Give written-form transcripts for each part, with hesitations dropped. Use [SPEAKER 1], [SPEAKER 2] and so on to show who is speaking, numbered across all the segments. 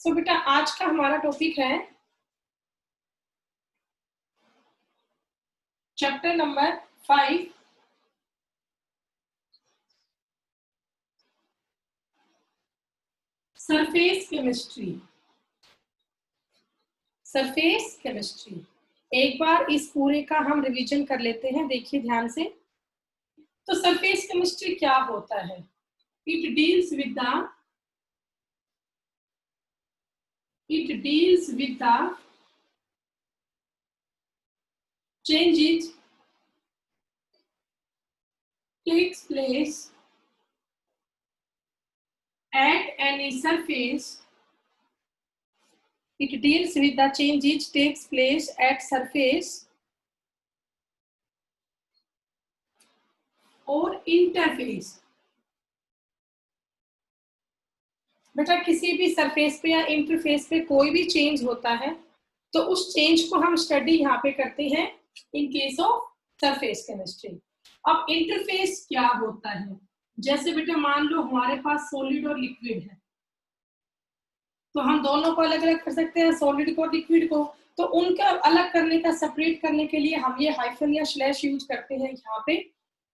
[SPEAKER 1] सो बेटा आज का हमारा टॉपिक है chapter number 5 surface chemistry. Surface chemistry एक बार इस पूरे का हम रिवीजन कर लेते हैं। देखिए ध्यान से। तो सरफेस केमिस्ट्री क्या होता है? It deals with the changes takes place at any surface. It deals with the changes takes place at surface or interface. बेटा किसी भी सरफेस पे या इंटरफेस पे कोई भी चेंज होता है तो उस चेंज को हम स्टडी यहाँ पे करते हैं in case of surface chemistry. अब इंटरफेस क्या होता है? जैसे बेटा मान लो हमारे पास सॉलिड और लिक्विड है, तो हम दोनों को अलग अलग कर सकते हैं, सॉलिड को और लिक्विड को। तो उनका अलग करने का, सेपरेट करने के लिए हम ये हाइफन या स्लैश यूज करते हैं यहाँ पे।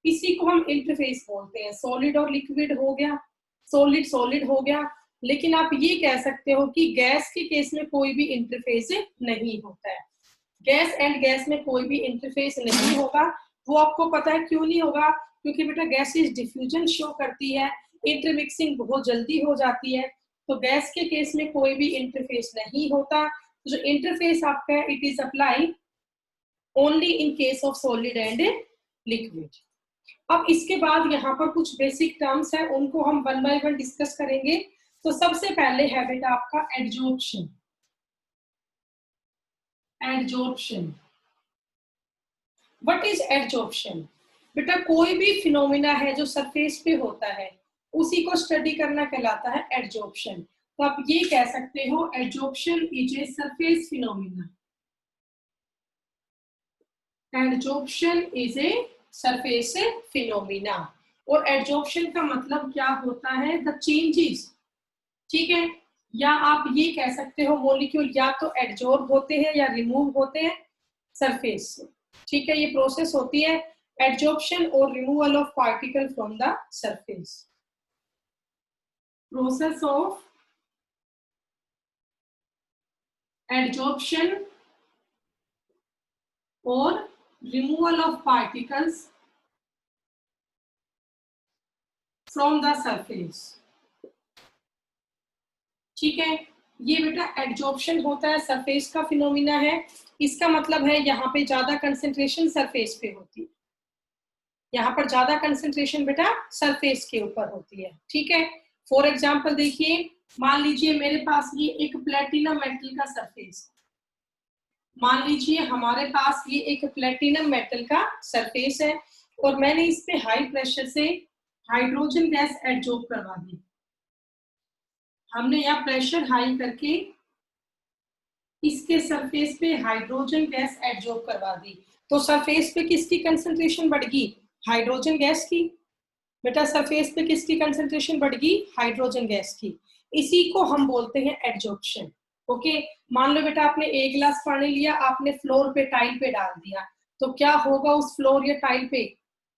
[SPEAKER 1] इसी को हम इंटरफेस बोलते हैं। सॉलिड और लिक्विड हो गया, सॉलिड सॉलिड हो गया। लेकिन आप ये कह सकते हो कि गैस के केस में कोई भी इंटरफेस नहीं होता है। गैस एंड गैस में कोई भी इंटरफेस नहीं होगा। वो आपको पता है क्यों नहीं होगा? क्योंकि बेटा गैसेस डिफ्यूजन शो करती है, इंटरमिक्सिंग बहुत जल्दी हो जाती है। तो गैस के केस में कोई भी इंटरफेस नहीं होता। जो इंटरफेस आपका है it is apply only in case of solid and liquid. अब इसके बाद यहाँ पर कुछ बेसिक टर्म्स है, उनको हम वन बाय वन डिस्कस करेंगे। तो सबसे पहले है बेटा आपका adsorption. Adsorption, what is adsorption? बेटा कोई भी फिनोमिना है जो सरफेस पे होता है उसी को स्टडी करना कहलाता है एडजॉर्प्शन। तो आप ये कह सकते हो adsorption is a surface phenomena. Adsorption is a surface phenomena. और एडजॉर्प्शन का मतलब क्या होता है? द चेंजेस, ठीक है। या आप ये कह सकते हो मॉलिक्यूल या तो एडजॉर्ब होते हैं या रिमूव होते हैं सरफेस से, ठीक है। ये प्रोसेस होती है एडजॉर्प्शन और removal of particle from the surface. Process of adsorption और removal of particles from the surface, ठीक है। ये बेटा एडजॉर्प्शन होता है, सरफेस का फिनोमिना है। इसका मतलब है यहाँ पे ज्यादा कंसेंट्रेशन सरफेस पे होती है। यहाँ पर ज्यादा कंसेंट्रेशन बेटा सरफेस के ऊपर होती है, ठीक है। फॉर एग्जाम्पल देखिए, मान लीजिए मेरे पास ये एक प्लेटिनम मेटल का सरफेस। मान लीजिए हमारे पास ये एक प्लेटिनम मेटल का सरफेस है और मैंने इस पे हाई प्रेशर से हाइड्रोजन गैस एडजॉर्ब करवा दी। हमने यहाँ प्रेशर हाई करके इसके सरफेस पे हाइड्रोजन गैस एडजॉर्ब करवा दी। तो सरफेस पे किसकी कंसंट्रेशन बढ़ गई? हाइड्रोजन गैस की। बेटा सरफेस पे किसकी कंसंट्रेशन बढ़ गई? हाइड्रोजन गैस की। इसी को हम बोलते हैं एडजॉर्प्शन। ओके, मान लो बेटा आपने एक गिलास पानी लिया, आपने फ्लोर पे टाइल पे डाल दिया, तो क्या होगा उस फ्लोर या टाइल पे?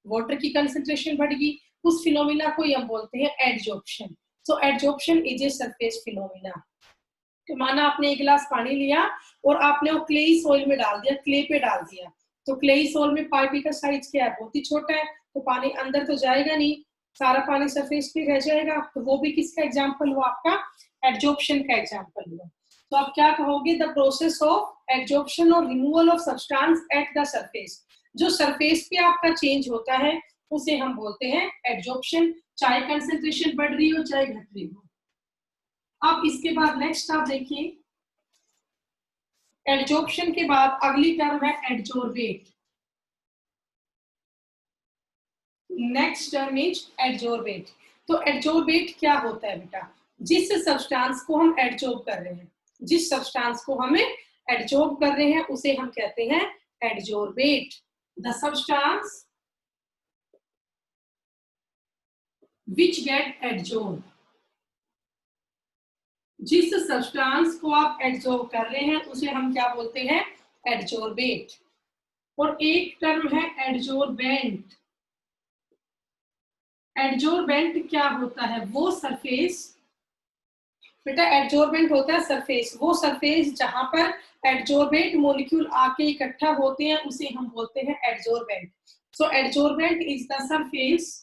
[SPEAKER 1] वाटर की कंसंट्रेशन बढ़ गई। उस फिनोमिना को हम बोलते हैं adsorption. So adsorption is a surface phenomena. तो माना आपने एक गिलास पानी लिया और आपने वो क्लेई सोइल में डाल दिया, क्ले पे डाल दिया। तो क्लेई सोइल में पार्टिकल साइज क्या है? बहुत ही छोटा है, तो पानी अंदर तो जाएगा नहीं, सारा पानी सरफेस पे रह जाएगा। तो वो भी किसका एग्जांपल हुआ? आपका एडजॉर्प्शन का एग्जांपल हुआ। तो आप क्या कहोगे? द प्रोसेस ऑफ एडजॉर्प्शन और removal of substance at the surface. जो सरफेस पे आपका चेंज होता है उसे हम बोलते हैं एडजॉर्प्शन, चाहे कंसेंट्रेशन बढ़ रही हो चाहे घट रही हो। अब इसके बाद नेक्स्ट आप देखिए, एडजॉर्प्शन के बाद अगली टर्म है adsorbate. Next term is adsorbate. तो एडजॉर्बेट क्या होता है बेटा? जिस सब्सटेंस को हम एडजॉर्ब कर रहे हैं, जिस सब्सटेंस को हमें एडजॉर्ब कर रहे हैं उसे हम कहते हैं adsorbate. The substance which get adsorb, जिस सब्सटेंस को आप एड्सॉर्ब कर रहे हैं उसे हम क्या बोलते हैं, एड्सॉर्बेट। और एक टर्म है एड्सॉर्बेंट। एड्सॉर्बेंट क्या होता है, वो सरफेस, बेटा एड्सॉर्बेंट होता है सरफेस, वो सरफेस जहां पर एड्सॉर्बेट मॉलिक्यूल आके इकट्ठा होते हैं उसे हम बोलते हैं adsorbent. So adsorbent is the surface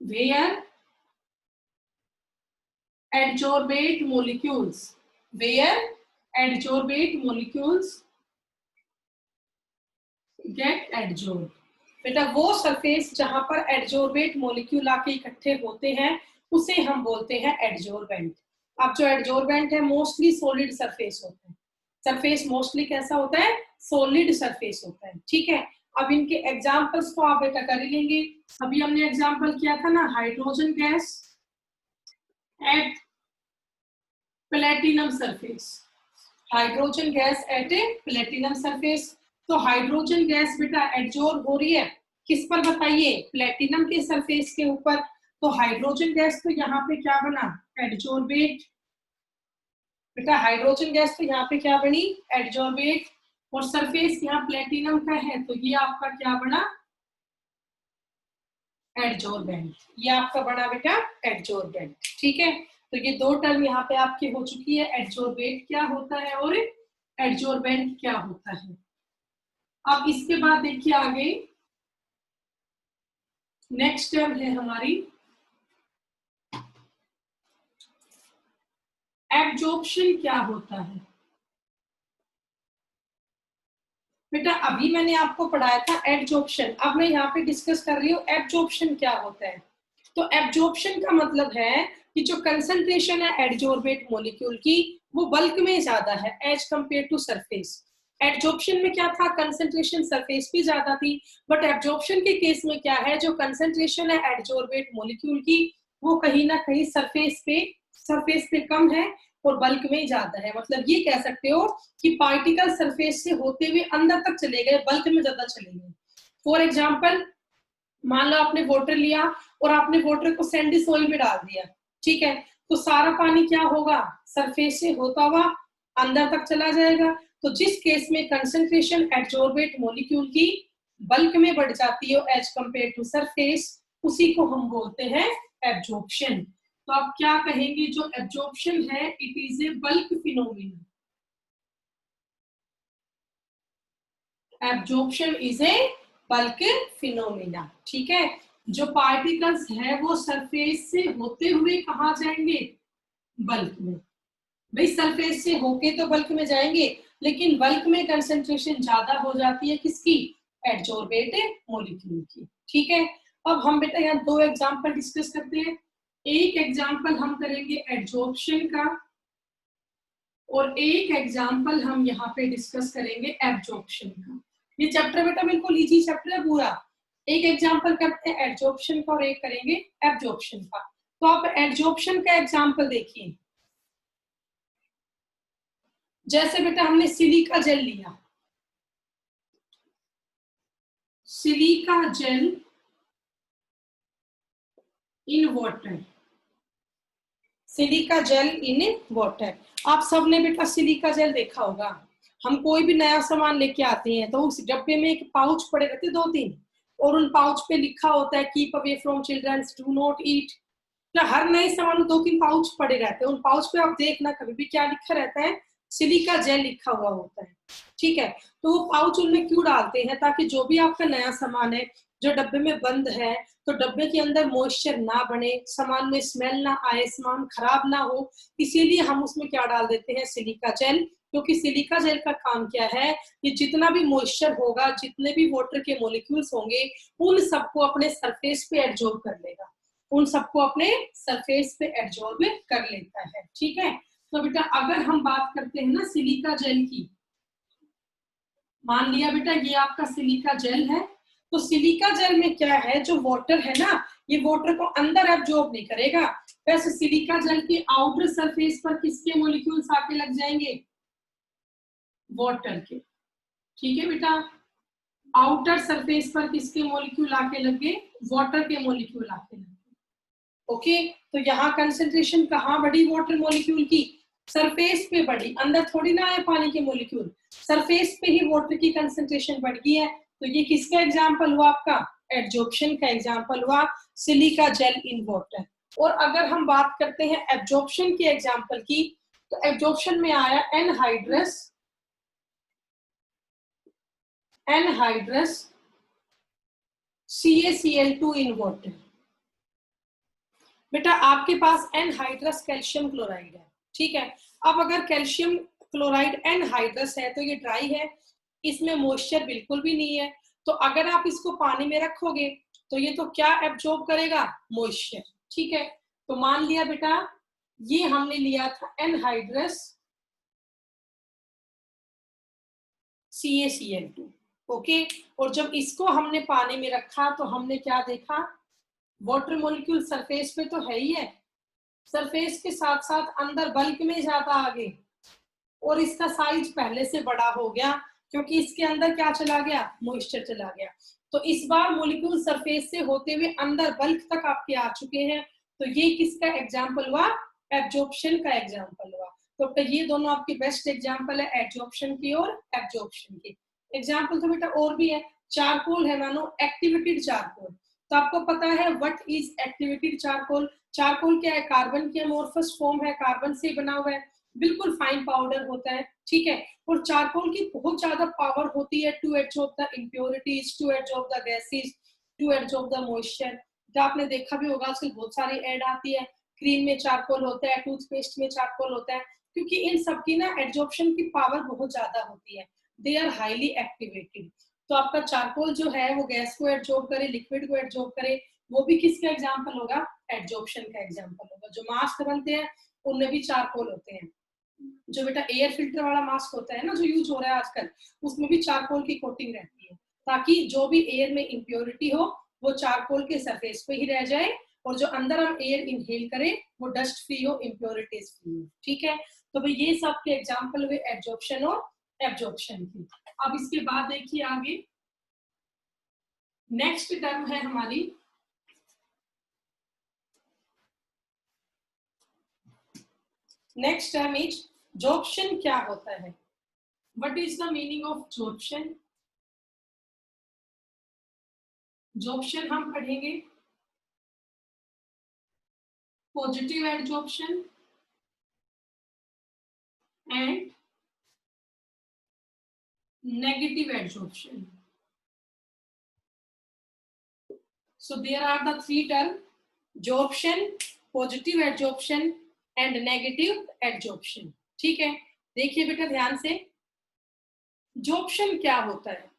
[SPEAKER 1] where adsorbate molecules, where adsorbate molecules get adsorbed। बेटा वो सरफेस जहां पर एड्सॉर्बेट मॉलिक्यूल आके इकट्ठे होते हैं उसे हम बोलते हैं एड्सॉर्बेंट। अब जो एड्सॉर्बेंट है मोस्टली सॉलिड सरफेस होता है, सरफेस मोस्टली कैसा होता है, सॉलिड सरफेस होता है, ठीक है। अब इनके एग्जांपल्स तो आप बेटा कर ही लेंगे, अभी हमने एग्जांपल किया था ना, hydrogen gas at platinum surface, hydrogen gas at A platinum surface. तो हाइड्रोजन गैस बेटा एड्सॉर्ब हो रही है किस पर बताइए, प्लेटिनम के सरफेस के ऊपर। तो हाइड्रोजन गैस तो यहाँ पे क्या बना, एड्सॉर्बेट। बेटा हाइड्रोजन गैस तो यहाँ पे क्या बनी, एड्सॉर्बेट। और सरफेस यहाँ प्लेटिनम का है तो ये आपका क्या बना, एड्सॉर्बेंट। ये आपका बड़ा बेटा एड्सॉर्बेंट, ठीक है। तो ये दो टर्म यहाँ पे आपकी हो चुकी है, एड्सॉर्बेट क्या होता है और एड्सॉर्बेंट क्या होता है। अब इसके बाद देखिए आगे नेक्स्ट टर्म है हमारी एब्जॉर्प्शन। क्या होता है बेटा, अभी मैंने आपको पढ़ाया था एब्जॉर्प्शन, अब मैं यहाँ पे डिस्कस कर रही हूँ एब्जॉर्प्शन क्या होता है। तो एब्जॉर्प्शन का मतलब है कि जो कंसंट्रेशन है एड्सॉर्बेट मॉलिक्यूल की वो बल्क में ज्यादा है as compared to surface. Absorption में क्या था, कंसंट्रेशन सरफेस पे ज्यादा थी, बट एब्जॉर्प्शन के केस में क्या है, जो कंसंट्रेशन है एड्सॉर्बेट मॉलिक्यूल की वो कहीं ना कहीं सरफेस पे कम है और बल्क में ज्यादा है। मतलब ये कह सकते हो कि पार्टिकल सरफेस से होते हुए अंदर तक चले गए, बल्क में ज्यादा चले गए। फॉर एग्जाम्पल मान लो आपने वाटर लिया और आपने वाटर को सैंडी सोइल में डाल दिया, ठीक है, तो सारा पानी क्या होगा, सरफेस से होता हुआ अंदर तक चला जाएगा। तो जिस केस में कंसंट्रेशन एड्सॉर्बेट मॉलिक्यूल की बल्क में बढ़ जाती है एज कंपेयर टू सरफेस, उसी को हम बोलते हैं एब्जॉर्प्शन। तो आप क्या कहेंगे, जो एब्जॉर्प्शन है it is a bulk phenomena, absorption is a bulk phenomena, ठीक है। जो पार्टिकल्स है वो सरफेस से होते हुए कहाँ जाएंगे, बल्क में। भाई सरफेस से होके तो बल्क में जाएंगे, लेकिन बल्क में कंसंट्रेशन ज्यादा हो जाती है किसकी, एड्सॉर्बेट मॉलिक्यूल की, ठीक है। अब हम बेटा यहाँ दो एग्जांपल डिस्कस करते हैं। एक एग्जांपल हम करेंगे एड्सॉर्प्शन का और एक एग्जांपल हम यहाँ पे डिस्कस करेंगे एब्जॉर्प्शन का। ये चैप्टर बेटा बिल्कुल इजी चैप्टर है पूरा। एक एग्जांपल करते हैं एब्जॉर्प्शन का और एक करेंगे एब्जॉर्प्शन का। तो आप एब्जॉर्प्शन का एग्जांपल देखिए, जैसे बेटा हमने सिलिका जेल लिया, silica gel in water, silica gel in water. आप सबने बेटा सिलिका जेल देखा होगा, हम कोई भी नया सामान लेके आते हैं तो उस डब्बे में एक पाउच पड़े रहते दो तीन, और उन पाउच पे लिखा होता है keep away from childrens, do not eat. हर नए सामान में दो तीन पाउच पड़े रहते हैं, उन पाउच पे आप देखना कभी भी क्या लिखा रहता है, सिलिका जेल लिखा हुआ होता है, ठीक है। तो वो पाउच उनमें क्यों डालते हैं, ताकि जो भी आपका नया सामान है जो डब्बे में बंद है तो डब्बे के अंदर मॉइस्चर ना बने, सामान में स्मेल ना आए, सामान खराब ना हो, इसीलिए हम उसमें क्या डाल देते हैं, सिलिका जेल। क्योंकि सिलिका जेल का काम क्या है कि जितना भी मॉइस्चर होगा, जितने भी वाटर के मॉलिक्यूल्स होंगे, उन सबको अपने सरफेस पे एब्जॉर्ब कर लेगा, उन सबको अपने सरफेस पे एब्जॉर्ब कर लेता है, ठीक है। तो बेटा अगर हम बात करते हैं ना सिलिका जेल की, मान लिया बेटा ये आपका सिलिका जेल है, तो सिलिका जेल में क्या है, जो वाटर है ना ये वाटर को अंदर एब्जॉर्ब नहीं करेगा, वैसे सिलिका जेल के आउटर सरफेस पर किसके मॉलिक्यूल्स आके लग जाएंगे, वाटर के, ठीक है बेटा। आउटर सरफेस पर किसके मॉलिक्यूल आके लगे, वाटर के मॉलिक्यूल आके लगे। ओके, तो यहाँ कंसेंट्रेशन कहाँ बढ़ी वाटर मॉलिक्यूल की? सरफेस पे बढ़ी, अंदर थोड़ी ना है पानी के मॉलिक्यूल, सरफेस पे ही वाटर की कंसेंट्रेशन बढ़ गई है। तो ये किसका एग्जाम्पल हुआ? आपका एब्जॉर्प्शन का एग्जाम्पल हुआ, सिलिका जेल इन वाटर। और अगर हम बात करते हैं एब्जॉर्प्शन के एग्जाम्पल की, तो एब्जॉर्प्शन में आया anhydrous, anhydrous CaCl2 in water. बेटा आपके पास एनहाइड्रस कैल्शियम क्लोराइड है, ठीक है। अब अगर कैल्शियम क्लोराइड एनहाइड्रस है तो ये ड्राई है, इसमें मॉइस्चर बिल्कुल भी नहीं है। तो अगर आप इसको पानी में रखोगे तो ये तो क्या एब्जॉर्ब करेगा? मॉइस्चर, ठीक है। तो मान लिया बेटा ये हमने लिया था एनहाइड्रस CaCl2, ओके। और जब इसको हमने पानी में रखा तो हमने क्या देखा? वाटर मॉलिक्यूल सरफेस पे तो है ही है, सरफेस के साथ साथ अंदर बल्क में ज्यादा आगे, और इसका साइज पहले से बड़ा हो गया क्योंकि इसके अंदर क्या चला गया? मॉइस्चर चला गया। तो इस बार मॉलिक्यूल सरफेस से होते हुए अंदर बल्क तक आपके आ चुके हैं। तो ये किसका एग्जाम्पल हुआ? एब्जॉर्प्शन का एग्जाम्पल हुआ। तो ये दोनों आपके बेस्ट एग्जाम्पल है, एब्जॉर्प्शन की और एब्जॉर्प्शन की। एग्जाम्पल तो बेटा और भी है, चारकोल है, मानो एक्टिवेटेड चारकोल। तो आपको पता है what is activated charcoal? Charcoal क्या है? कार्बन की अमोर्फस फॉर्म है, कार्बन से बना हुआ है, बिल्कुल फाइन पाउडर होता है, ठीक है। और चारकोल की बहुत ज्यादा पावर होती है to absorb the impurities, to absorb the gases, to absorb the moisture. जो आपने देखा भी होगा आजकल बहुत सारी एड आती है, क्रीम में चारकोल होता है, टूथपेस्ट में चारकोल होता है, क्योंकि इन सब की ना एब्जॉर्प्शन की पावर बहुत ज्यादा होती है, दे आर हाईली एक्टिवेटेड। तो आपका चारकोल जो है वो गैस को एब्जॉर्ब करे, लिक्विड को एब्जॉर्ब करे, वो भी किसका एग्जाम्पल होगा? एब्जॉर्प्शन का एग्जाम्पल होगा। जो मास्क बनते हैं उनमें भी चारकोल होते हैं, जो बेटा एयर फिल्टर वाला मास्क होता है ना जो यूज हो रहा है आजकल, उसमें भी चारकोल की कोटिंग रहती है, ताकि जो भी एयर में इम्प्योरिटी हो वो चारकोल के सरफेस पे ही रह जाए, और जो अंदर हम एयर इनहेल करें वो डस्ट फ्री हो, इम्प्योरिटीज फ्री हो, ठीक है। तो भाई ये सब के एग्जाम्पल हुए एब्जॉर्प्शन और एब्जॉर्प्शन की। अब इसके बाद देखिए आगे नेक्स्ट टर्म है हमारी नेक्स्ट टर्म इज जॉर्प्शन। क्या होता है? What is the meaning of sorption? Sorption हम पढ़ेंगे positive adsorption and negative adsorption. So there are the three terms: sorption, positive adsorption and negative adsorption, ठीक है। देखिए बेटा ध्यान से, जॉर्प्शन क्या होता है?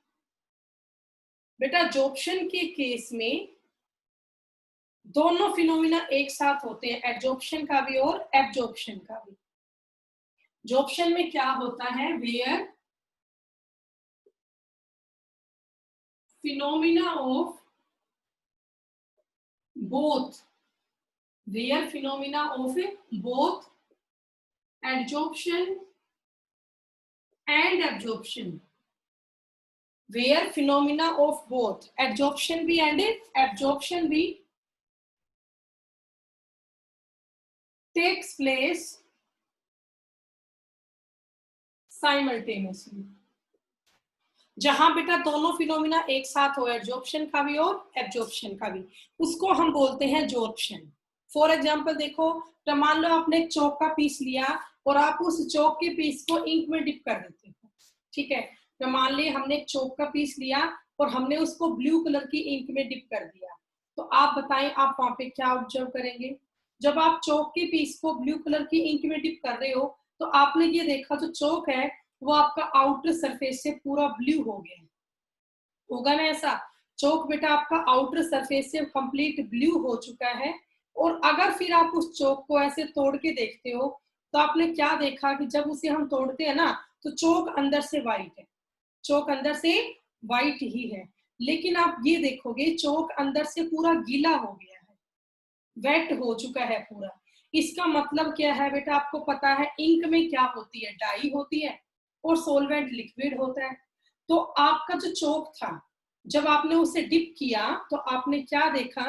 [SPEAKER 1] बेटा जॉर्प्शन के केस में दोनों फिनोमिना एक साथ होते हैं, एडजॉर्प्शन का भी और एब्जॉर्प्शन का भी। जॉर्प्शन में क्या होता है? Where phenomena of both, where phenomena of both adsorption and absorption, where phenomena of both adsorption भी and absorption भी takes place simultaneously। जहां बेटा दोनों फिनोमिना एक साथ हो, एडजॉर्प्शन का भी और एब्जॉर्प्शन का भी, उसको हम बोलते हैं जॉर्प्शन। फॉर एग्जांपल देखो, तो मान लो आपने एक चौक का पीस लिया और आप उस चौक के पीस को इंक में डिप कर देते हो, ठीक है। तो मान ली हमने एक चौक का पीस लिया और हमने उसको ब्लू कलर की इंक में डिप कर दिया, तो आप बताएं आप वहां पे क्या ऑब्जर्व करेंगे? जब आप चौक के पीस को ब्लू कलर की इंक में डिप कर रहे हो तो आपने ये देखा जो चौक है वो आपका आउटर सरफेस से पूरा ब्लू हो गया, होगा ना ऐसा? चौक बेटा आपका आउटर सरफेस से कंप्लीट ब्लू हो चुका है। और अगर फिर आप उस चौक को ऐसे तोड़ के देखते हो तो आपने क्या देखा कि जब उसे हम तोड़ते हैं ना तो चौक अंदर से वाइट है, चौक अंदर से वाइट ही है। लेकिन आप ये देखोगे चौक अंदर से पूरा गीला हो गया है, वेट हो चुका है पूरा। इसका मतलब क्या है बेटा? आपको पता है इंक में क्या होती है? डाई होती है और सोलवेंट लिक्विड होता है। तो आपका जो चौक था जब आपने उसे डिप किया तो आपने क्या देखा?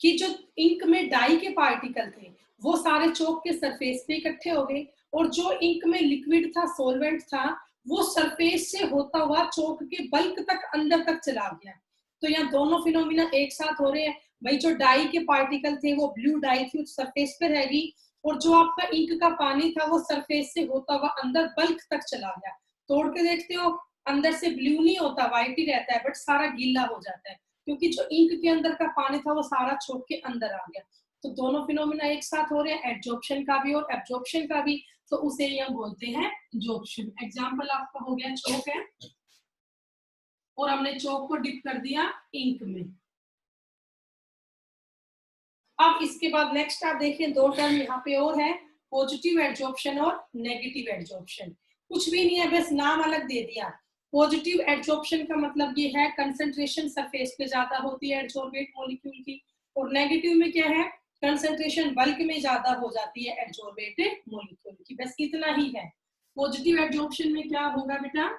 [SPEAKER 1] कि जो इंक में डाई के पार्टिकल थे वो सारे चौक के सरफेस पे इकट्ठे हो गए, और जो इंक में लिक्विड था, सोलवेंट था, वो सरफेस से होता हुआ चौक के बल्क तक अंदर तक चला गया। तो यहाँ दोनों फिनोमिना एक साथ हो रहे हैं। भाई जो डाई के पार्टिकल थे वो ब्लू डाई थी उस सरफेस पे रहेगी, और जो आपका इंक का पानी था वो सरफेस से होता हुआ अंदर बल्क तक चला गया। तोड़ के देखते हो, अंदर से ब्लू नहीं होता, व्हाइट ही रहता है, बट सारा गीला हो जाता है, क्योंकि जो इंक के अंदर का पानी था वो सारा चौक के अंदर आ गया। तो दोनों फिनोमिना एक साथ हो रहे हैं, एडजॉर्प्शन का भी और एब्जॉर्प्शन का भी, तो उसे हम बोलते हैं जॉर्प्शन। एग्जाम्पल आपका हो गया चौक है, और हमने चौक को डिप कर दिया इंक में। अब इसके बाद नेक्स्ट आप देखिए दो टर्म यहाँ पे और है, पॉजिटिव एडजॉर्प्शन और नेगेटिव एडजॉर्प्शन। कुछ भी नहीं है, बस नाम अलग दे दिया। पॉजिटिव एडजॉर्प्शन का मतलब ये है कंसंट्रेशन सरफेस पे ज्यादा होती है एडजॉर्बेट मॉलिक्यूल की, और नेगेटिव में क्या है, कंसंट्रेशन बल्क में ज्यादा हो जाती है एडजॉर्बेटेड मॉलिक्यूल की। बस इतना ही है। पॉजिटिव एडजॉर्प्शन में क्या होगा बेटा,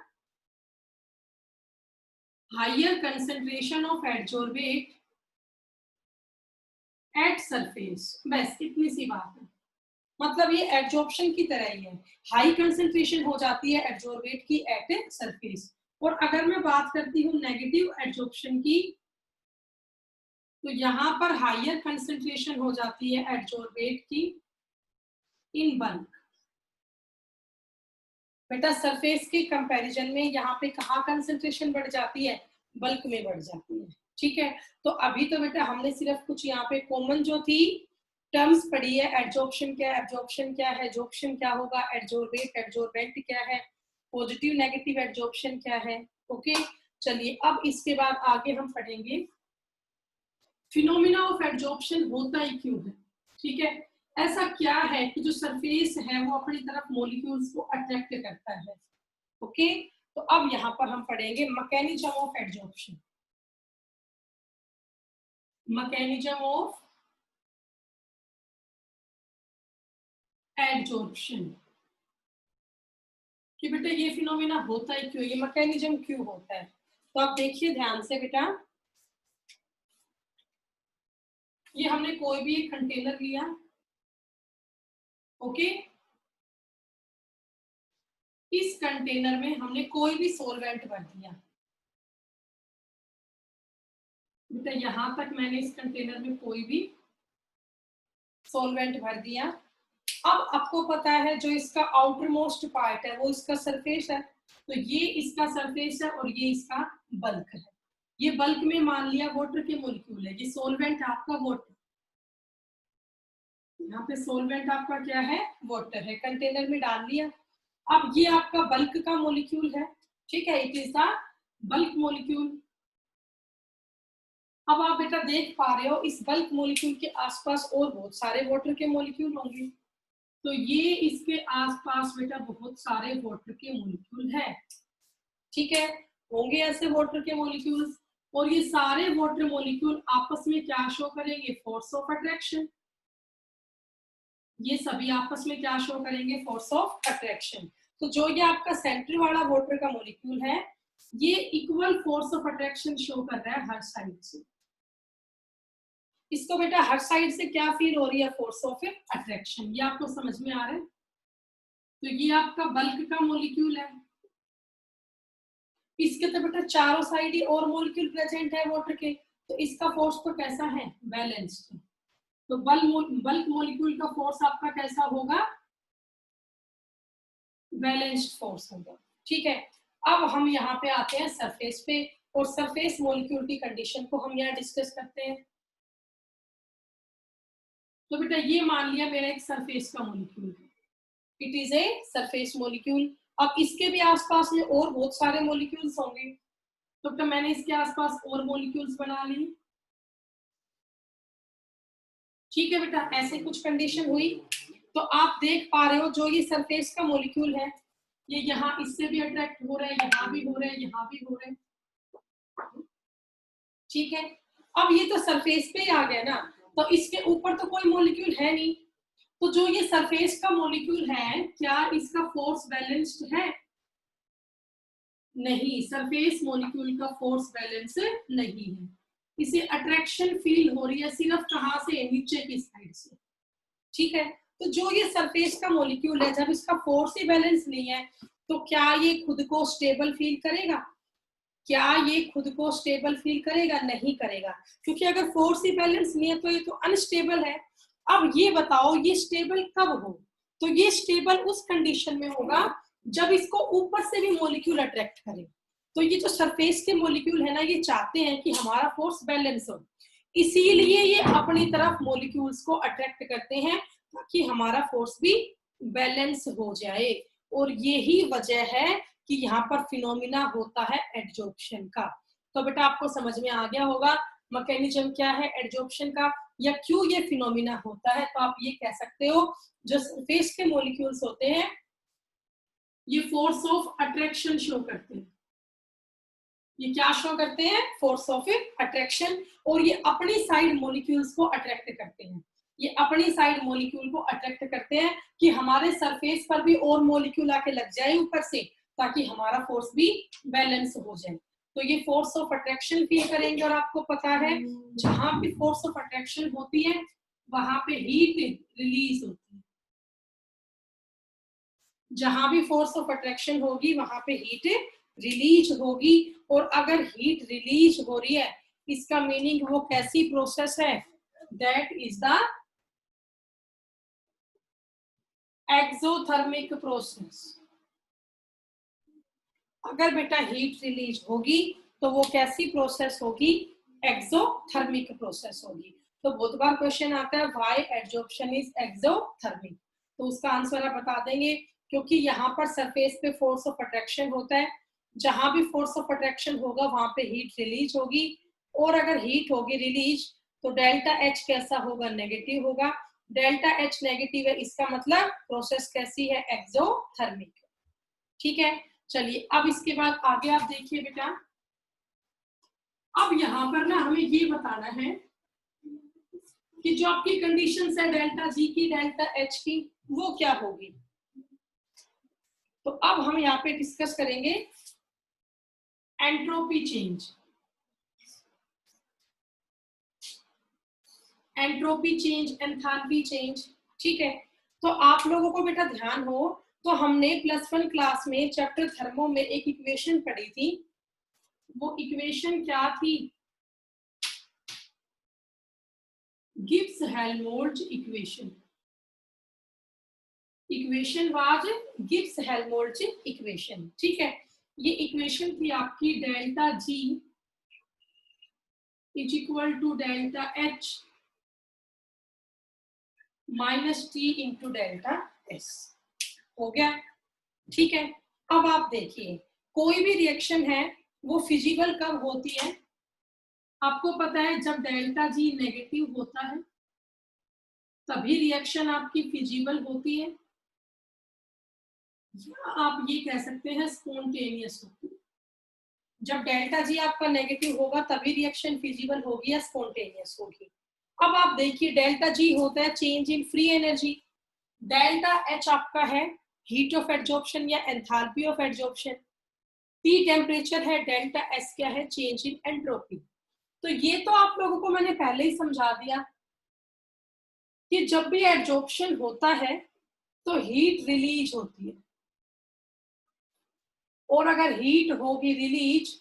[SPEAKER 1] higher concentration of adsorbate at surface. बस इतनी सी बात है, मतलब ये एडजॉर्प्शन की तरह ही है, हाई कंसंट्रेशन हो जाती है एडजॉर्बेट की एट ए सरफेस। और अगर मैं बात करती हूँ नेगेटिव एडजॉर्प्शन की, तो यहाँ पर हायर कंसंट्रेशन हो जाती है एडजॉर्बेट की इन बल्क। बेटा सरफेस के कंपैरिजन में यहाँ पे कहाँ कंसंट्रेशन बढ़ जाती है, बल्क में बढ़ जाती है। ठीक है, तो अभी तो बेटा हमने सिर्फ कुछ यहाँ पे कॉमन जो थी टर्म्स पढ़ी है, एडजॉर्प्शन क्या है, एब्जॉर्प्शन क्या है, एडजॉर्प्शन क्या होगा, एडजॉर्बेट एडजॉर्बेंट क्या है, पॉजिटिव नेगेटिव एडजॉर्प्शन क्या है। ओके, चलिए अब इसके बाद आगे हम पढ़ेंगे फिनोमिना ऑफ एडजॉर्प्शन होता ही क्यों है। ठीक है, ऐसा क्या है कि जो सरफेस है वो अपनी तरफ मॉलिक्यूल्स को अट्रैक्ट करता है। ओके, तो अब यहाँ पर हम पढ़ेंगे mechanism of adsorption. Mechanism of adsorption कि बेटा ये फिनोमिना होता है क्यों, ये मैकेनिज्म क्यों होता है। तो आप देखिए ध्यान से बेटा, ये हमने कोई भी एक कंटेनर लिया। ओके, इस कंटेनर में हमने कोई भी सॉल्वेंट भर दिया। बेटा यहां तक मैंने इस कंटेनर में कोई भी सॉल्वेंट भर दिया। अब आपको पता है जो इसका आउटर मोस्ट पार्ट है वो इसका सरफेस है, तो ये इसका सरफेस है और ये इसका बल्क है। ये बल्क में मान लिया वाटर के मॉलिक्यूल है, ये सॉल्वेंट आपका वाटर, यहाँ पे सॉल्वेंट आपका क्या है, वाटर है, कंटेनर में डाल लिया। अब ये आपका बल्क का मॉलिक्यूल है, ठीक है, it is the bulk molecule. अब आप बेटा देख पा रहे हो इस बल्क मॉलिक्यूल के आसपास और बहुत सारे वाटर के मॉलिक्यूल होंगे, तो ये इसके आसपास बेटा बहुत सारे वाटर के मॉलिक्यूल है। ठीक है, होंगे ऐसे वाटर के मॉलिक्यूल्स, और ये सारे वाटर मॉलिक्यूल आपस में क्या शो करेंगे, फोर्स ऑफ अट्रैक्शन। ये सभी आपस में क्या शो करेंगे, फोर्स ऑफ अट्रैक्शन। तो जो ये आपका सेंटर वाला वाटर का मॉलिक्यूल है ये equal force of attraction show कर रहा है हर साइड से। इसको बेटा हर साइड से क्या फील हो रही है, फोर्स ऑफ अट्रैक्शन। ये आपको समझ में आ रहा है। तो ये आपका बल्क का मॉलिक्यूल है, इसके तो बेटा चारों साइड ही और मॉलिक्यूल प्रेजेंट है वाटर के, तो इसका फोर्स तो कैसा है, बैलेंस्ड। तो बल्क मॉलिक्यूल का फोर्स आपका कैसा होगा, बैलेंस्ड फोर्स होगा। ठीक है, अब हम यहाँ पे आते हैं सरफेस पे, और सरफेस मॉलिक्यूल की कंडीशन को हम यहाँ डिस्कस करते हैं। तो बेटा ये मान लिया मेरा एक सरफेस का मॉलिक्यूल है, it is a surface molecule. अब इसके भी आसपास में और बहुत सारे मॉलिक्यूल्स होंगे, तो मैंने इसके आसपास और मॉलिक्यूल्स बना लिए। ठीक है बेटा, ऐसे कुछ कंडीशन हुई, तो आप देख पा रहे हो जो ये सरफेस का मॉलिक्यूल है ये यहाँ इससे भी अट्रैक्ट हो रहे हैं, यहाँ भी हो रहे हैं, यहाँ भी हो रहे हैं। ठीक है, अब ये तो सरफेस पे ही आ गया ना, तो इसके ऊपर तो कोई मॉलिक्यूल है नहीं, तो जो ये सरफेस का मॉलिक्यूल है क्या इसका फोर्स बैलेंस्ड है, नहीं, सरफेस मॉलिक्यूल का फोर्स बैलेंस नहीं है। इसे अट्रैक्शन फील हो रही है सिर्फ कहां से, नीचे की साइड से, ठीक है। तो जो ये सरफेस का मॉलिक्यूल है, जब इसका फोर्स ही बैलेंस नहीं है तो क्या ये खुद को स्टेबल फील करेगा? क्या ये खुद को स्टेबल फील करेगा? नहीं करेगा, क्योंकि अगर फोर्स ही बैलेंस नहीं है तो ये तो अनस्टेबल है। अब ये बताओ ये स्टेबल कब हो? तो ये स्टेबल उस कंडीशन में होगा जब इसको ऊपर से भी मॉलिक्यूल अट्रैक्ट करे। तो ये जो सरफेस के मॉलिक्यूल है ना, ये चाहते हैं कि हमारा फोर्स बैलेंस हो, इसीलिए ये अपनी तरफ मॉलिक्यूल्स को अट्रैक्ट करते हैं ताकि हमारा फोर्स भी बैलेंस हो जाए। और यही वजह है कि यहाँ पर फिनोमिना होता है एडजॉर्प्शन का। तो बेटा आपको समझ में आ गया होगा मैकेनिज्म क्या है एडजॉर्प्शन का, या क्यों ये फिनोमिना होता है। तो आप ये कह सकते हो जो सरफेस के मॉलिक्यूल्स होते हैं ये फोर्स ऑफ अट्रैक्शन शो करते हैं। ये क्या शो करते हैं? Force of attraction. और ये अपनी साइड मॉलिक्यूल्स को अट्रैक्ट करते हैं, ये अपनी साइड मॉलिक्यूल को अट्रैक्ट करते हैं कि हमारे सरफेस पर भी और मॉलिक्यूल आके लग जाए ऊपर से, ताकि हमारा फोर्स भी बैलेंस हो जाए। तो ये फोर्स ऑफ अट्रैक्शन फील करेंगे। और आपको पता है जहां भी फोर्स ऑफ अट्रैक्शन होती है वहां पे हीट रिलीज होती है। जहां भी फोर्स ऑफ अट्रैक्शन होगी वहां पे हीट रिलीज होगी। और अगर हीट रिलीज हो रही है इसका मीनिंग वो कैसी प्रोसेस है? That is the exothermic process. अगर बेटा हीट रिलीज होगी तो वो कैसी प्रोसेस होगी? एक्सोथर्मिक प्रोसेस होगी। तो बहुत बार क्वेश्चन आता है व्हाई एडजॉर्प्शन इज एक्सोथर्मिक, तो उसका आंसर आप बता देंगे क्योंकि यहाँ पर सरफेस पे फोर्स ऑफ अट्रैक्शन होता है, जहां भी फोर्स ऑफ अट्रैक्शन होगा वहां पे हीट रिलीज होगी। और अगर हीट होगी रिलीज तो डेल्टा एच कैसा होगा? नेगेटिव होगा। डेल्टा एच नेगेटिव है, इसका मतलब प्रोसेस कैसी है? एक्सोथर्मिक। ठीक है, चलिए अब इसके बाद आगे आप देखिए बेटा। अब यहाँ पर ना हमें ये बताना है कि जो आपकी कंडीशन है डेल्टा जी की, डेल्टा एच की, वो क्या होगी। तो अब हम यहाँ पे डिस्कस करेंगे entropy change. Entropy change, enthalpy change, ठीक है। तो आप लोगों को बेटा ध्यान हो तो हमने +1 क्लास में चैप्टर थर्मो में एक इक्वेशन पढ़ी थी। वो इक्वेशन क्या थी? Gibbs Helmholtz equation. Equation was Gibbs Helmholtz equation, ठीक है। ये इक्वेशन थी आपकी delta G is equal to delta H minus T into delta S. हो गया, ठीक है। अब आप देखिए कोई भी रिएक्शन है वो फिजिबल कब होती है? आपको पता है जब डेल्टा जी नेगेटिव होता है तभी रिएक्शन आपकी फिजिबल होती है, या आप ये कह सकते हैं स्पॉन्टेनियस होती है। जब डेल्टा जी आपका नेगेटिव होगा तभी रिएक्शन फिजिबल होगी या स्पॉन्टेनियस होगी। अब आप देखिए डेल्टा जी होता है change in free energy, delta H आपका है हीट ऑफ एडजॉर्प्शन या enthalpy of adsorption, T temperature है, डेल्टा एस क्या है? Change in entropy. तो ये तो आप लोगों को मैंने पहले ही समझा दिया कि जब भी एडजॉर्प्शन होता है तो हीट रिलीज होती है, और अगर हीट होगी रिलीज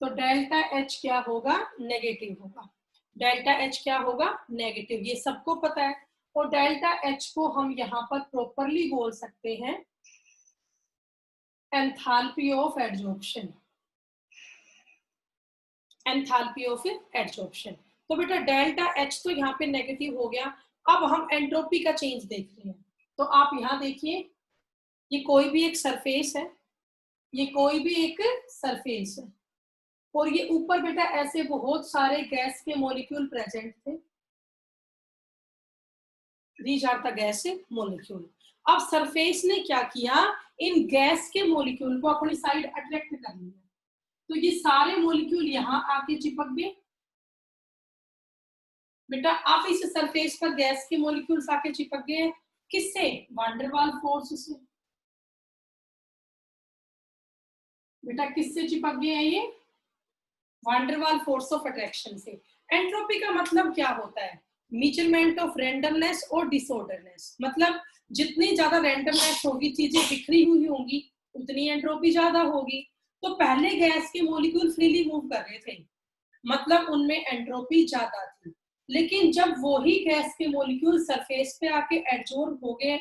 [SPEAKER 1] तो डेल्टा एच क्या होगा? नेगेटिव होगा। डेल्टा एच क्या होगा? नेगेटिव, ये सबको पता है। और डेल्टा एच को हम यहाँ पर प्रॉपरली बोल सकते हैं enthalpy of adsorption. Enthalpy of adsorption. तो बेटा डेल्टा एच तो यहाँ पे नेगेटिव हो गया। अब हम एंट्रोपी का चेंज देख रहे हैं। तो आप यहाँ देखिए ये कोई भी एक सरफेस है, ये कोई भी एक सरफेस है, और ये ऊपर बेटा ऐसे बहुत सारे गैस के मॉलिक्यूल प्रेजेंट थे। These are the gas molecule. अब सरफेस ने क्या किया? इन गैस के मॉलिक्यूल को अपनी साइड अट्रैक्ट कर लिया। तो ये सारे मॉलिक्यूल यहाँ आके चिपक गए। बेटा आप इस सरफेस पर गैस के मॉलिक्यूल्स आके चिपक गए किससे? वान डेर वाल्स फोर्स से। बेटा किससे चिपक गए हैं ये? वांडरवाल फोर्स ऑफ अट्रैक्शन से। एंट्रोपी का मतलब क्या होता है? मेजरमेंट ऑफ रैंडमनेस और डिसऑर्डरनेस। मतलब जितनी ज्यादा रैंडमनेस होगी, चीजें बिखरी हुई होंगी, उतनी एंट्रोपी ज्यादा होगी। तो पहले गैस के मॉलिक्यूल फ्रीली मूव कर रहे थे, मतलब उनमें एंट्रोपी ज्यादा थी। लेकिन जब वो ही गैस के मॉलिक्यूल सरफेस पे आके एडजॉर्ब हो गए,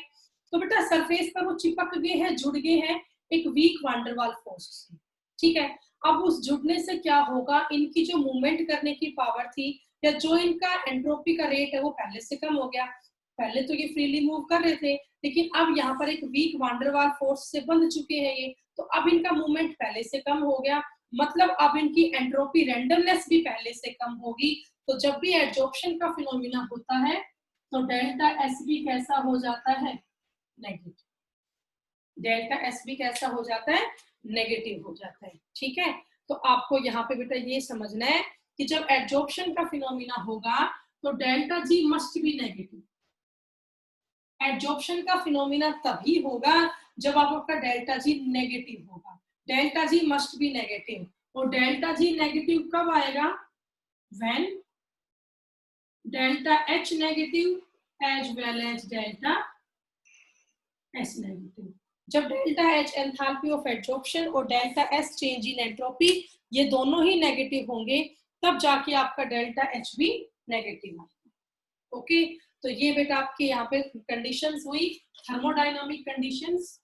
[SPEAKER 1] तो बेटा सरफेस पर वो चिपक गए हैं, जुड़ गए हैं एक वीक वांडरवाल फोर्स से। ठीक है, अब उस जुड़ने से क्या होगा, इनकी जो मूवमेंट करने की पावर थी या जो इनका एंट्रोपी का रेट है वो पहले से कम हो गया। पहले तो ये फ्रीली मूव कर रहे थे, लेकिन अब यहाँ पर एक वीक वांडरवाल फोर्स से बंध चुके हैं ये, तो अब इनका मूवमेंट पहले से कम हो गया। मतलब अब इनकी एंट्रोपी रैंडमनेस भी पहले से कम होगी। तो जब भी एडजॉर्प्शन का फिनोमिना होता है तो डेल्टा एस भी कैसा हो जाता है? नेगेटिव। डेल्टा एस भी कैसा हो जाता है? नेगेटिव हो जाता है। ठीक है, तो आपको यहाँ पे बेटा ये समझना है कि जब एडजॉर्प्शन का फिनोमिना होगा तो delta G must be negative. Adsorption का फिनोमिना तभी होगा जब आपका डेल्टा जी नेगेटिव होगा। Delta G must be negative. और डेल्टा जी नेगेटिव कब आएगा? When delta H negative as well as delta S negative. जब delta H enthalpy of adsorption और delta S change in entropy ये दोनों ही negative होंगे, तब जाके आपका डेल्टा एच भी नेगेटिव आएगा। ओके, तो ये बेटा आपके यहाँ पे कंडीशंस हुई, थर्मोडायनामिक कंडीशंस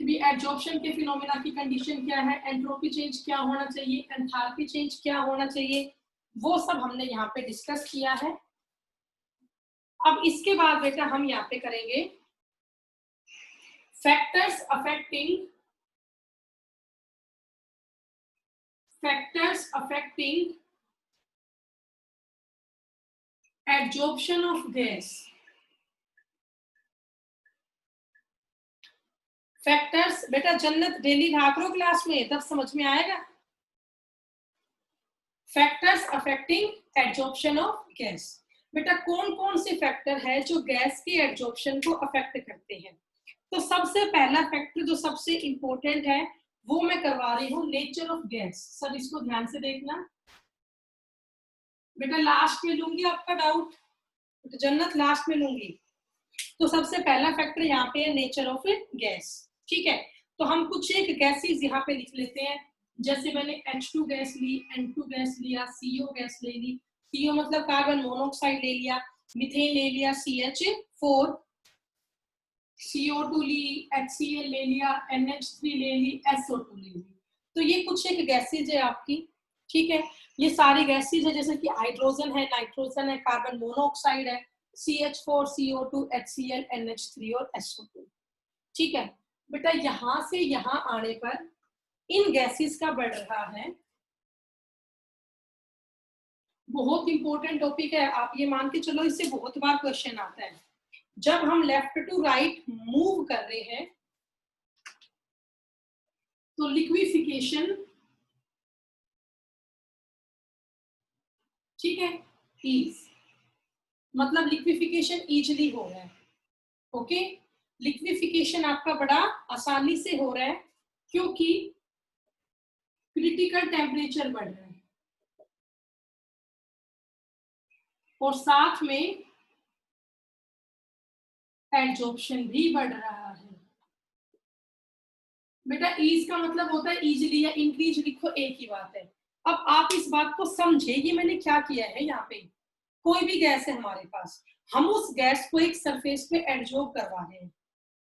[SPEAKER 1] कि भी एडजॉर्प्शन के फिनोमेना की कंडीशन क्या है, एंट्रोपी चेंज क्या होना चाहिए, एंथैल्पी चेंज क्या होना चाहिए, वो सब हमने यहाँ पे डिस्कस किया है। अब इसके बाद बेटा हम यहाँ पे करेंगे factors affecting adsorption of gas. Factors बेटा जन्नत डेली रहा करो क्लास में, तब समझ में आएगा। Factors affecting adsorption of gas. बेटा कौन कौन से फैक्टर है जो गैस के एडजॉर्प्शन को अफेक्ट करते हैं? तो सबसे पहला फैक्टर जो सबसे इंपॉर्टेंट है वो मैं करवा रही हूँ, नेचर ऑफ गैस। सब इसको ध्यान से देखना बेटा, लास्ट में लूंगी आपका डाउट, तो जन्नत लास्ट में लूंगी। तो सबसे पहला फैक्टर यहाँ पे है नेचर ऑफ गैस। ठीक है, तो हम कुछ एक गैसेस यहाँ पे लिख लेते हैं। जैसे मैंने H2 गैस ली, N2 गैस लिया, CO गैस ले ली, CO मतलब कार्बन मोनोऑक्साइड ले लिया, मीथेन ले लिया, CH4, CO2 ली, HCl ले लिया, NH3 ले ली, SO2 ले ली। तो ये कुछ एक गैसेज है आपकी। ठीक है, ये सारी गैसेज है, जैसे कि हाइड्रोजन है, नाइट्रोजन है, कार्बन मोनोऑक्साइड है, CH4, CO2, HCl, NH3 और SO2। ठीक है बेटा, यहां से यहां आने पर इन गैसेस का बढ़ रहा है। बहुत इंपॉर्टेंट टॉपिक है, आप ये मान के चलो, इससे बहुत बार क्वेश्चन आता है। जब हम लेफ्ट टू राइट मूव कर रहे हैं तो लिक्विफिकेशन, ठीक है, ईज मतलब लिक्विफिकेशन इजीली हो रहा है। ओके, लिक्विफिकेशन आपका बड़ा आसानी से हो रहा है क्योंकि क्रिटिकल टेम्परेचर बढ़ रहा है और साथ में एडजॉर्प्शन भी बढ़ रहा है। बेटा ईज का मतलब होता है इजीली या इंक्रीज, लिखो एक ही बात है। अब आप इस बात को समझे, ये मैंने क्या किया है, यहाँ पे कोई भी गैस है हमारे पास, हम उस गैस को एक सरफेस पे एडजॉर्ब करवा रहे हैं।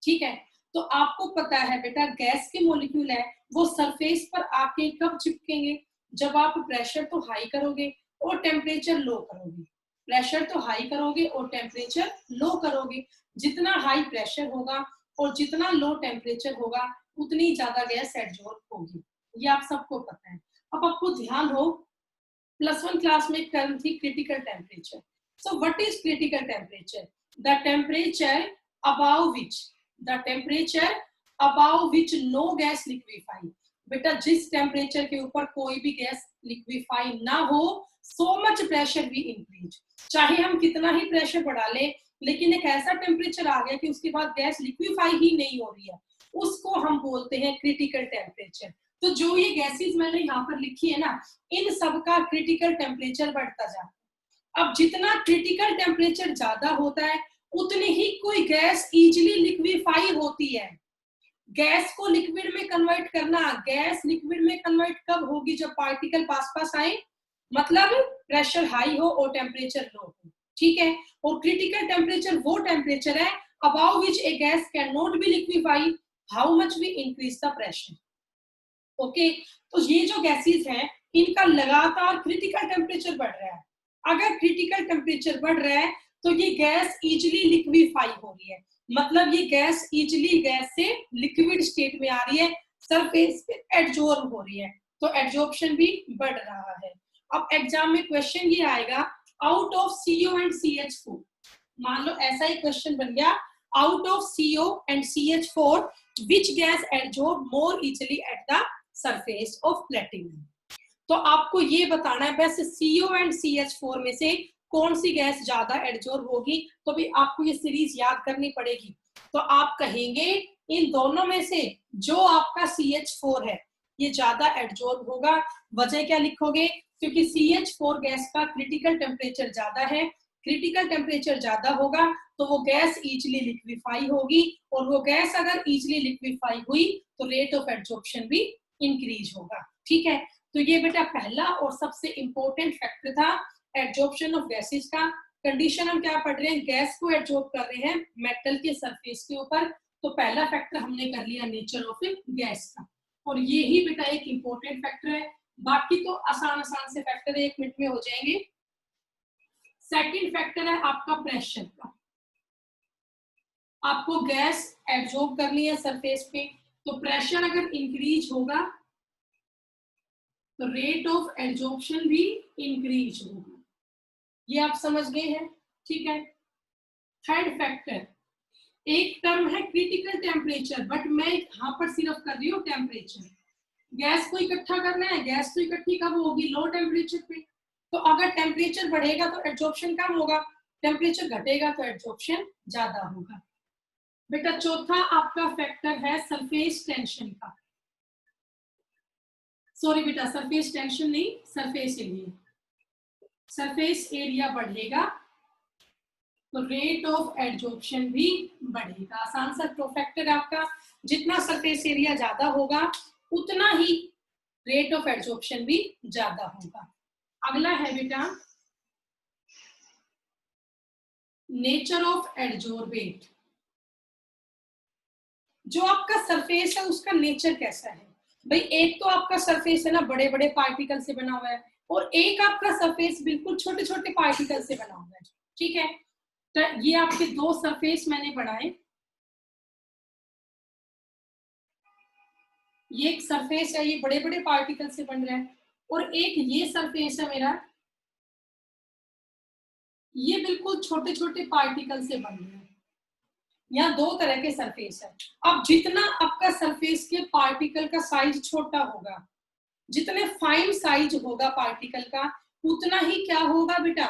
[SPEAKER 1] ठीक है, तो आपको पता है बेटा गैस के मॉलिक्यूल है वो सरफेस पर आके कब चिपकेंगे? जब आप प्रेशर तो हाई करोगे और टेम्परेचर लो करोगे। प्रेशर तो हाई करोगे और टेम्परेचर लो करोगे। जितना हाई प्रेशर होगा और जितना लो टेम्परेचर होगा उतनी ज्यादा गैस एडजॉर्ब होगी, ये आप सबको पता है। अब आपको ध्यान हो, +1 क्लास में एक टर्म थी critical temperature. So what is critical temperature? The temperature above which no gas liquefy. बेटा जिस टेम्परेचर के ऊपर कोई भी गैस लिक्विफाई ना हो, सो मच प्रेशर भी इंक्रीज। चाहे हम कितना ही प्रेशर बढ़ा ले, लेकिन एक ऐसा टेम्परेचर आ गया कि उसके बाद गैस लिक्विफाई ही नहीं हो रही है, उसको हम बोलते हैं क्रिटिकल टेम्परेचर। तो जो ये गैसेस मैंने यहाँ पर लिखी है ना, इन सब का क्रिटिकल टेम्परेचर बढ़ता जाता है। अब जितना क्रिटिकल टेम्परेचर ज्यादा होता है उतनी ही कोई गैस इजिली लिक्विफाई होती है। गैस को लिक्विड में कन्वर्ट करना, गैस लिक्विड में कन्वर्ट कब होगी? जब पार्टिकल पास पास आए, मतलब प्रेशर हाई हो और टेम्परेचर लो हो, ठीक है। और क्रिटिकल टेम्परेचर वो टेम्परेचर है above which a gas can not be liquefy how much we increase the pressure. Okay, तो ये जो गैसेस हैं इनका लगातार क्रिटिकल टेम्परेचर बढ़ रहा है। अगर क्रिटिकल टेम्परेचर बढ़ रहा है तो ये गैस इजिली लिक्विफाई हो रही है, मतलब ये गैस इजिली गैस से लिक्विड स्टेट में आ रही है, सरफेस पे एडजॉर्ब हो रही है, तो एडजॉर्प्शन भी बढ़ रहा है। अब एग्जाम में क्वेश्चन ये आएगा, out of CO and CH4, मान लो ऐसा ही क्वेश्चन बन गया, out of CO and CH4 which gas adsorb more easily at the surface of platinum. तो आपको ये बताना है बस CO एंड CH4 में से कौन सी गैस ज्यादा एडजॉर्ब होगी, तो भी आपको ये सीरीज याद करनी पड़ेगी। तो आप कहेंगे इन दोनों में से जो आपका CH4 है ये ज्यादा एडजॉर्ब होगा। वजह क्या लिखोगे? क्योंकि CH4 गैस का क्रिटिकल टेम्परेचर ज्यादा है, क्रिटिकल टेम्परेचर ज्यादा होगा तो वो गैस इजिली लिक्विफाई होगी, और वो गैस अगर इजिली लिक्विफाई हुई तो रेट ऑफ एडजॉर्प्शन भी इंक्रीज होगा, ठीक है। तो ये बेटा पहला और सबसे इंपॉर्टेंट फैक्टर था एडजॉर्प्शन ऑफ गैसेस का। कंडीशन हम क्या पढ़ रहे हैं? गैस को एडजॉर्ब कर रहे हैं मेटल के सरफेस के ऊपर, तो पहला फैक्टर हमने कर लिया नेचर ऑफ गैस का, और ये ही बेटा एक इंपॉर्टेंट फैक्टर है। बाकी तो आसान आसान से फैक्टर 1 मिनट में हो जाएंगे। सेकंड फैक्टर है आपका प्रेशर का। आपको गैस एब्जॉर्ब करनी है सरफेस पे, तो प्रेशर अगर इंक्रीज होगा तो रेट ऑफ एब्जॉर्प्शन भी इंक्रीज होगा। ये आप समझ गए हैं, ठीक है। थर्ड फैक्टर, एक टर्म है क्रिटिकल टेम्परेचर, बट मैं यहां पर सिर्फ कर रही हूँ टेम्परेचर। गैस को इकट्ठा करना है, गैस तो इकट्ठी कब होगी? लो टेम्परेचर पे। तो अगर टेम्परेचर बढ़ेगा तो एब्जॉर्प्शन कम होगा, टेम्परेचर घटेगा तो एब्जॉर्प्शन ज्यादा होगा। बेटा चौथा आपका फैक्टर है सरफेस टेंशन का। सॉरी बेटा, सरफेस टेंशन नहीं, सरफेस एरिया। सरफेस एरिया बढ़ेगा तो रेट ऑफ एडजॉर्प्शन भी बढ़ेगा। आसान सा फैक्टर है आपका, जितना सरफेस एरिया ज्यादा होगा उतना ही रेट ऑफ एडजॉर्प्शन भी ज्यादा होगा। अगला है बेटा नेचर ऑफ एडजॉर्बेंट। जो आपका सरफेस है उसका नेचर कैसा है? भाई एक तो आपका सरफेस है ना बड़े बड़े पार्टिकल से बना हुआ है, और एक आपका सरफेस बिल्कुल छोटे छोटे पार्टिकल से बना हुआ है, ठीक है। तो ये आपके दो सरफेस मैंने बनाए, ये एक सरफेस है, ये बड़े बड़े पार्टिकल से बन रहा है, और एक ये सरफेस है मेरा, ये बिल्कुल छोटे छोटे पार्टिकल से बन रहा है। यहाँ दो तरह के सरफेस है। अब जितना आपका सरफेस के पार्टिकल का साइज छोटा होगा, जितने फाइन साइज होगा पार्टिकल का, उतना ही क्या होगा बेटा?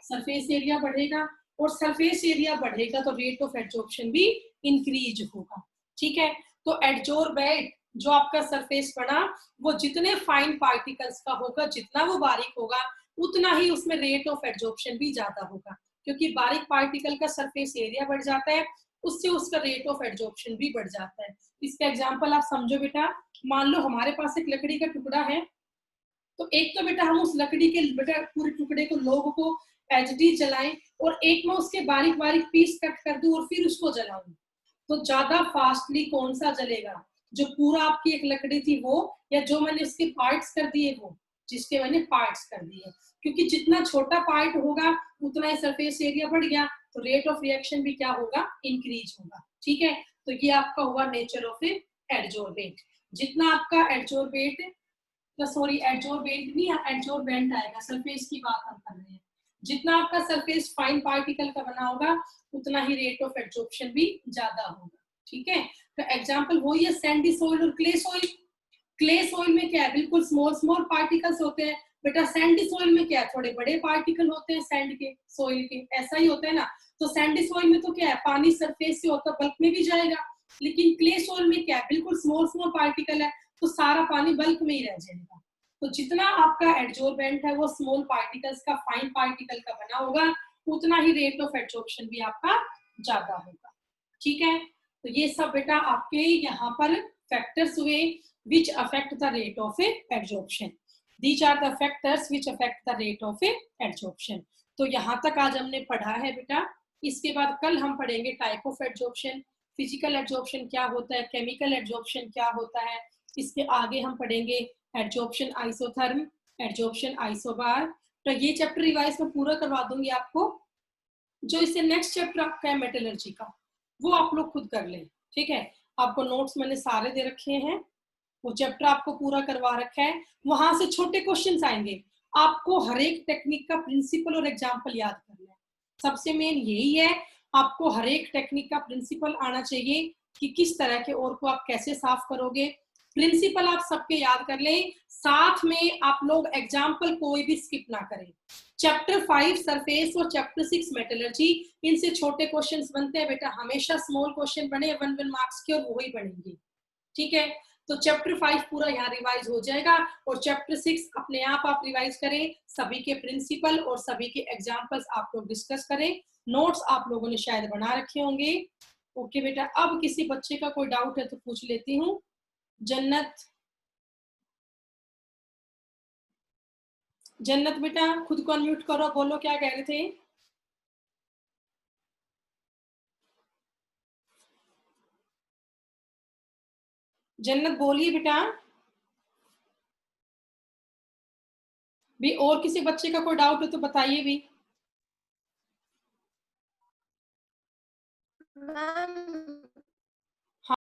[SPEAKER 1] सरफेस एरिया बढ़ेगा, और सरफेस एरिया बढ़ेगा तो रेट ऑफ एडजॉर्प्शन भी इंक्रीज होगा, ठीक है। तो एडजॉर्बेंट जो आपका सरफेस बना वो जितने फाइन पार्टिकल्स का होगा, जितना वो बारीक होगा, उतना ही उसमें रेट ऑफ एडजॉर्प्शन भी ज्यादा होगा, क्योंकि बारीक पार्टिकल का सरफेस एरिया बढ़ जाता है, उससे उसका रेट ऑफ एडजॉर्प्शन भी बढ़ जाता है। इसका एग्जांपल आप समझो बेटा, मान लो हमारे पास एक लकड़ी का टुकड़ा है, तो एक तो बेटा हम उस लकड़ी के बेटा पूरे टुकड़े को लोग को एचडी जलाएं, और एक मैं उसके बारीक बारीक पीस कट कर दूं और फिर उसको जलाऊं, तो ज्यादा फास्टली कौन सा जलेगा? जो पूरा आपकी एक लकड़ी थी वो, या जो मैंने इसके पार्ट्स कर दिए वो, जिसके मैंने पार्ट्स कर दिए। क्योंकि जितना छोटा पार्ट होगा उतना ही सरफेस एरिया बढ़ गया, तो रेट ऑफ रिएक्शन भी क्या होगा? इंक्रीज होगा, ठीक है। तो ये आपका हुआ नेचर ऑफ एडजॉर्बेंट। जितना आपका एडजॉर्बेंट, सॉरी एडजॉर्बेंट नहीं, एडजॉर्बेंट आएगा, सरफेस की बात हम कर रहे हैं। जितना आपका सरफेस फाइन पार्टिकल का बना होगा उतना ही रेट ऑफ एब्जॉर्प्शन भी ज्यादा होगा, ठीक है। तो एग्जांपल वही है सैंडी सॉइल और क्ले सॉइल। क्ले सॉइल में क्या है? बिल्कुल स्मॉल स्मॉल पार्टिकल्स होते हैं। बेटा सैंडी सॉइल में क्या है? थोड़े बड़े पार्टिकल होते हैं सैंड के, सॉइल के, ऐसा ही होता है ना। तो सैंडी सॉइल में तो क्या है? पानी सरफेस से होता है, बल्क में भी जाएगा, लेकिन क्ले सॉइल में क्या है? बिल्कुल स्मॉल स्मॉल पार्टिकल है, तो सारा पानी बल्क में ही रह जाएगा। तो जितना आपका एडजॉर्बेंट है वो स्मॉल पार्टिकल्स का, फाइन पार्टिकल का बना होगा, उतना ही रेट ऑफ एडजॉर्प्शन भी आपका ज्यादा होगा। ठीक है, तो ये सब बेटा आपके यहाँ पर फैक्टर्स हुए which affect the rate of adsorption. These are the factors which affect the rate of adsorption. तो यहाँ तक आज हमने पढ़ा है बेटा। इसके बाद कल हम पढ़ेंगे type of adsorption, physical adsorption क्या होता है, केमिकल एडजॉर्प्शन क्या होता है। इसके आगे हम पढ़ेंगे एडजॉर्प्शन आइसोथर्म, एडजॉर्प्शन आइसोबार। तो ये चैप्टर रिवाइज में पूरा करवा दूंगी आपको। जो इससे नेक्स्ट चैप्टर आपका है मेटलर्जी का, वो आप लोग खुद कर लें। ठीक है, आपको नोट्स मैंने सारे दे रखे हैं, वो चैप्टर आपको पूरा करवा रखा है। वहां से छोटे क्वेश्चंस आएंगे, आपको हर एक टेक्निक का प्रिंसिपल और एग्जांपल याद करना है। सबसे मेन यही है, आपको हर एक टेक्निक का प्रिंसिपल आना चाहिए कि किस तरह के ओर को आप कैसे साफ करोगे। प्रिंसिपल आप सबके याद कर लें, साथ में आप लोग एग्जाम्पल कोई भी स्किप ना करें। चैप्टर 5 सरफेस और चैप्टर 6 मेटलर्जी, इनसे छोटे क्वेश्चंस बनते हैं बेटा, हमेशा स्मॉल क्वेश्चन बने 1 मार्क्स के और वही बनेंगे। ठीक है, तो चैप्टर 5 पूरा यहाँ रिवाइज हो जाएगा और चैप्टर 6 अपने आप रिवाइज करें, सभी के प्रिंसिपल और सभी के एग्जाम्पल्स आप लोग डिस्कस करें। नोट्स आप लोगों ने शायद बना रखे होंगे। ओके बेटा, अब किसी बच्चे का कोई डाउट है तो पूछ लेती हूँ। जन्नत, जन्नत बेटा खुद को अनम्यूट करो, बोलो क्या कह रहे थे। जन्नत बोलिए बेटा। भी और किसी बच्चे का कोई डाउट हो तो बताइए भी।
[SPEAKER 2] मैम